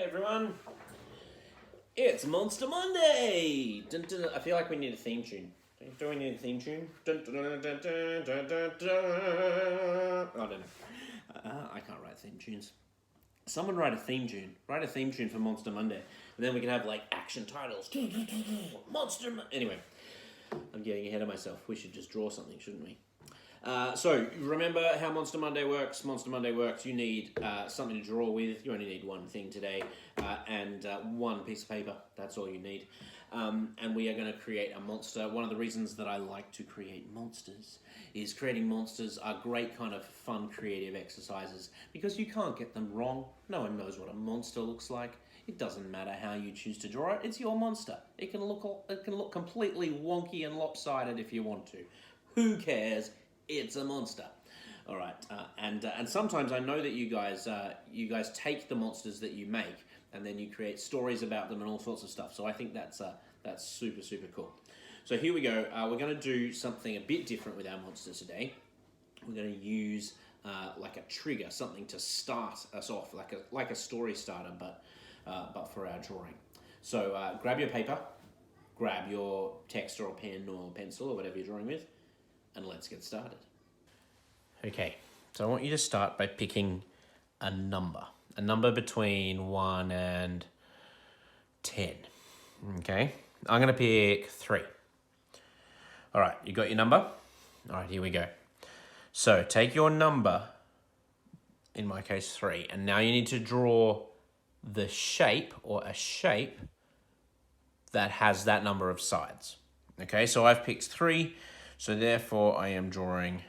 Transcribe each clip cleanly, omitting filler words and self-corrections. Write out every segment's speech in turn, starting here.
Hey everyone, it's Monster Monday! Dun, dun, dun. I feel like we need a theme tune. Do we need a theme tune? Dun, dun, dun, dun, dun, dun, dun, dun. I don't know. I can't write theme tunes. Someone write a theme tune. Write a theme tune for Monster Monday. And then we can have like action titles. Monster Anyway, I'm getting ahead of myself. We should just draw something, shouldn't we? So, remember how Monster Monday works? Monster Monday works. You need something to draw with. You only need one thing today and one piece of paper. That's all you need. And we are going to create a monster. One of the reasons that I like to create monsters is creating monsters are great kind of fun creative exercises because you can't get them wrong. No one knows what a monster looks like. It doesn't matter how you choose to draw it. It's your monster. It can look completely wonky and lopsided if you want to. Who cares? It's a monster. All right, and sometimes I know that you guys take the monsters that you make and then you create stories about them and all sorts of stuff. So I think that's super cool. So here we go. We're going to do something a bit different with our monsters today. We're going to use like a trigger, something to start us off, like a story starter, but for our drawing. So grab your paper, grab your text or a pen or pencil or whatever you're drawing with, and let's get started. Okay, so I want you to start by picking a number between 1 and 10. Okay, I'm going to pick 3. All right, you got your number? All right, here we go. So take your number, in my case 3, and now you need to draw the shape or a shape that has that number of sides. Okay, so I've picked 3. So therefore, I am drawing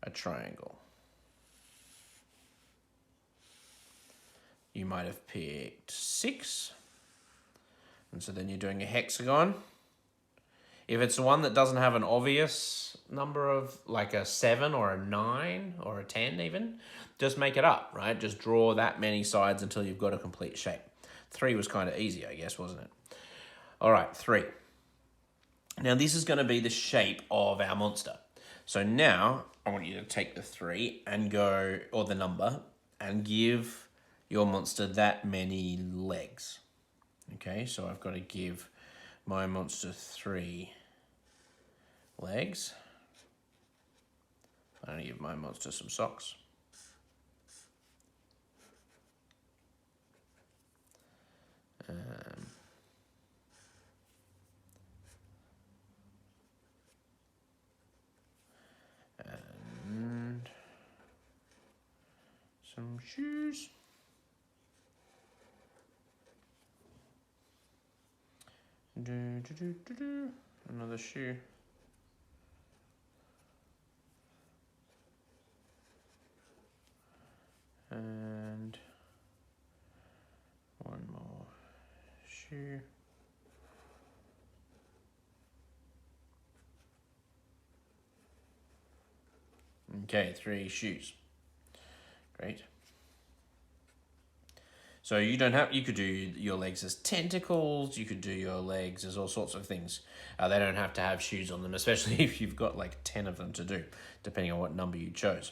a triangle. You might have picked 6. And so then you're doing a hexagon. If it's the one that doesn't have an obvious number of like a 7 or a 9 or a 10 even, just make it up, right? Just draw that many sides until you've got a complete shape. 3 was kind of easy, I guess, wasn't it? All right, 3. Now, this is going to be the shape of our monster. So now, I want you to take the 3 and go, or the number, and give your monster that many legs. Okay, so I've got to give my monster 3 legs. I'm going to give my monster some socks. And some shoes. Another shoe. And one more shoe. Okay, 3 shoes. Great. So you could do your legs as tentacles, you could do your legs as all sorts of things. They don't have to have shoes on them, especially if you've got like 10 of them to do, depending on what number you chose.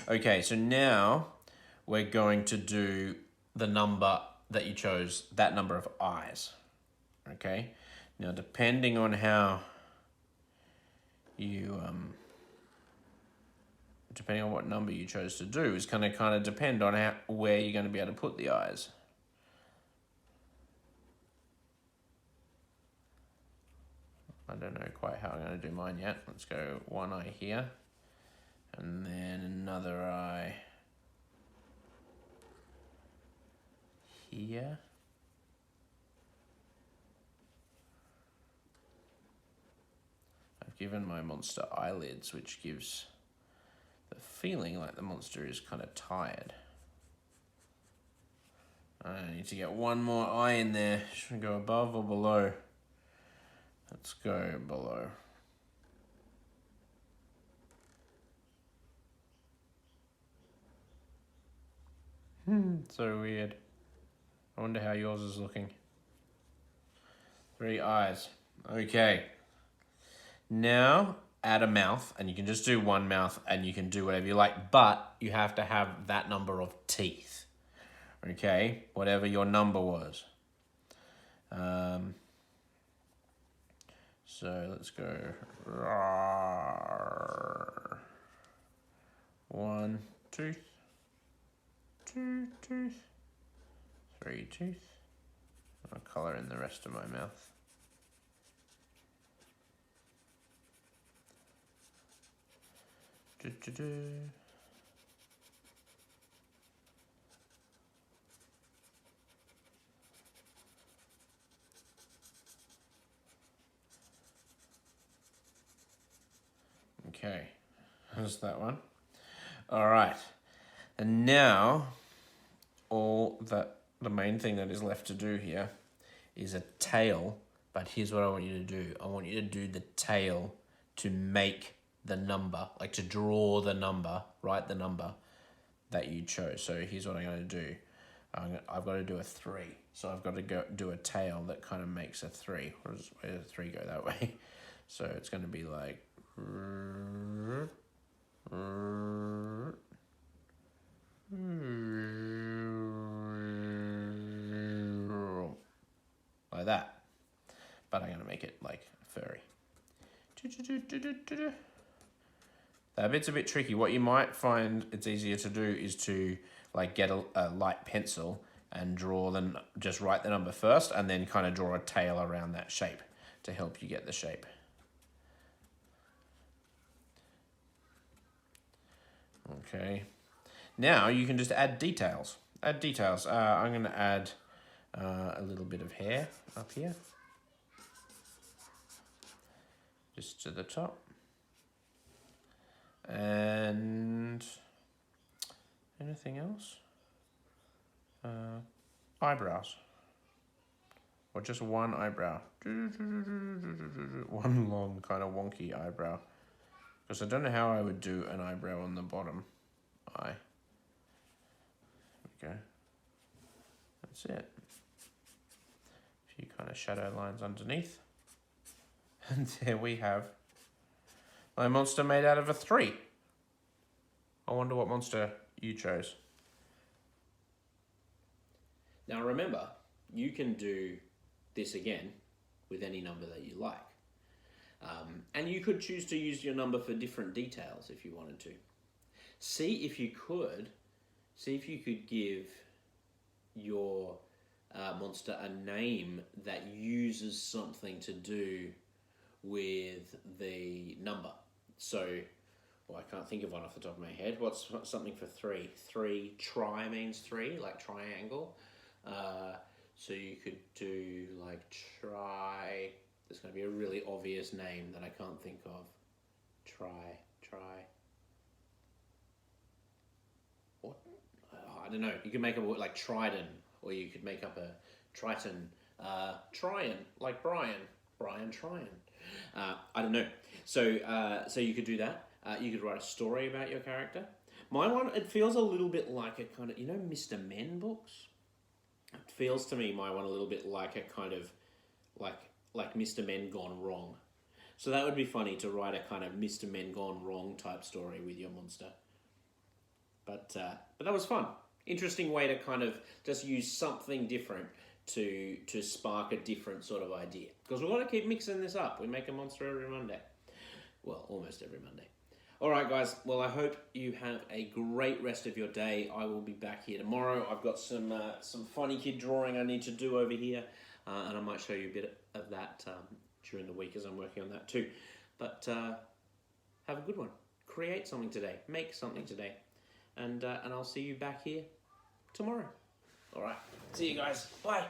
Okay, so now we're going to do the number that you chose, that number of eyes. Okay, now depending on how you, depending on what number you chose to do, is going to kind of depend on where you're going to be able to put the eyes. I don't know quite how I'm going to do mine yet. Let's go one eye here, and then another eye here. I've given my monster eyelids, which gives the feeling like the monster is kind of tired. I need to get one more eye in there. Should we go above or below? Let's go below. So weird. I wonder how yours is looking. 3 eyes. Okay. Now add a mouth, and you can just do one mouth and you can do whatever you like, but you have to have that number of teeth. Okay, whatever your number was. So let's go. 1 tooth, 2 tooth, 3 tooth. I'll colour in the rest of my mouth. Okay, there's that one. All right, and now the main thing that is left to do here is a tail. But here's what I want you to do. I want you to do the tail to make the number, like to draw the number, write the number that you chose. So here's what I'm going to do. I've got to do a 3. So I've got to go do a tail that kind of makes a 3. Where does the 3 go? That way. So it's going to be like... like that. But I'm going to make it like furry. That bit's a bit tricky. What you might find it's easier to do is to like get a light pencil and just write the number first and then kind of draw a tail around that shape to help you get the shape. Okay. Now you can just add details. Add details. I'm going to add a little bit of hair up here. Just to the top. And anything else? Eyebrows. Or just one eyebrow. One long kind of wonky eyebrow. Because I don't know how I would do an eyebrow on the bottom eye. There we go. That's it. A few kind of shadow lines underneath. And there we have my monster made out of a 3. I wonder what monster you chose. Now remember, you can do this again with any number that you like. And you could choose to use your number for different details if you wanted to. See if you could give your monster a name that uses something to do with the number. So, well, I can't think of one off the top of my head. What's something for 3? 3, try means 3, like triangle. So you could do like try. There's going to be a really obvious name that I can't think of. Try. What? I don't know. You could make up like Trident, or you could make up a Triton. Tryon, like Brian. Brian Tryon. I don't know. So you could do that. You could write a story about your character. My one, it feels a little bit like a kind of, you know, Mr. Men books? It feels to me, my one, a little bit like a kind of, like Mr. Men Gone Wrong. So that would be funny to write a kind of Mr. Men Gone Wrong type story with your monster. But that was fun. Interesting way to kind of just use something different to spark a different sort of idea. Because we want to keep mixing this up. We make a monster every Monday. Well, almost every Monday. All right, guys. Well, I hope you have a great rest of your day. I will be back here tomorrow. I've got some funny kid drawing I need to do over here. And I might show you a bit of that during the week as I'm working on that too. But have a good one. Create something today. Make something today. And I'll see you back here tomorrow. All right. See you guys. Bye.